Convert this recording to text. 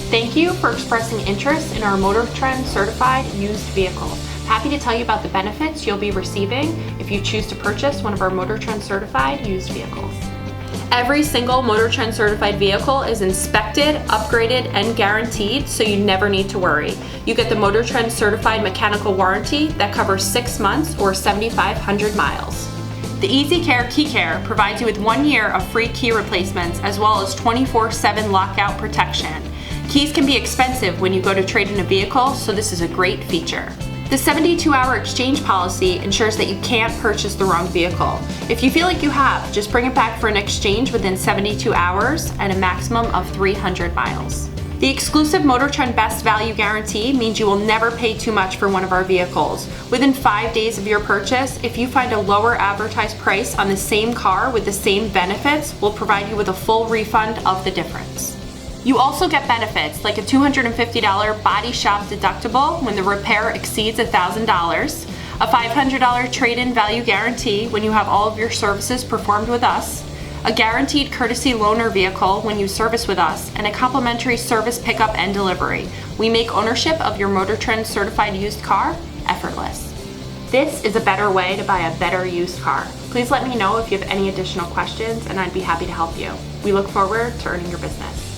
Thank you for expressing interest in our MotorTrend Certified used vehicles. Happy to tell you about the benefits you'll be receiving if you choose to purchase one of our MotorTrend Certified used vehicles. Every single MotorTrend Certified vehicle is inspected, upgraded, and guaranteed, so you never need to worry. You get the MotorTrend Certified Mechanical Warranty that covers 6 months or 7,500 miles. The Easy Care Key Care provides you with 1 year of free key replacements as well as 24/7 lockout protection. Keys can be expensive when you go to trade in a vehicle, so this is a great feature. The 72-hour exchange policy ensures that you can't purchase the wrong vehicle. If you feel like you have, just bring it back for an exchange within 72 hours and a maximum of 300 miles. The exclusive MotorTrend Best Value Guarantee means you will never pay too much for one of our vehicles. Within 5 days of your purchase, if you find a lower advertised price on the same car with the same benefits, we'll provide you with a full refund of the difference. You also get benefits like a $250 body shop deductible when the repair exceeds $1,000, a $500 trade-in value guarantee when you have all of your services performed with us, a guaranteed courtesy loaner vehicle when you service with us, and a complimentary service pickup and delivery. We make ownership of your MotorTrend certified used car effortless. This is a better way to buy a better used car. Please let me know if you have any additional questions and I'd be happy to help you. We look forward to earning your business.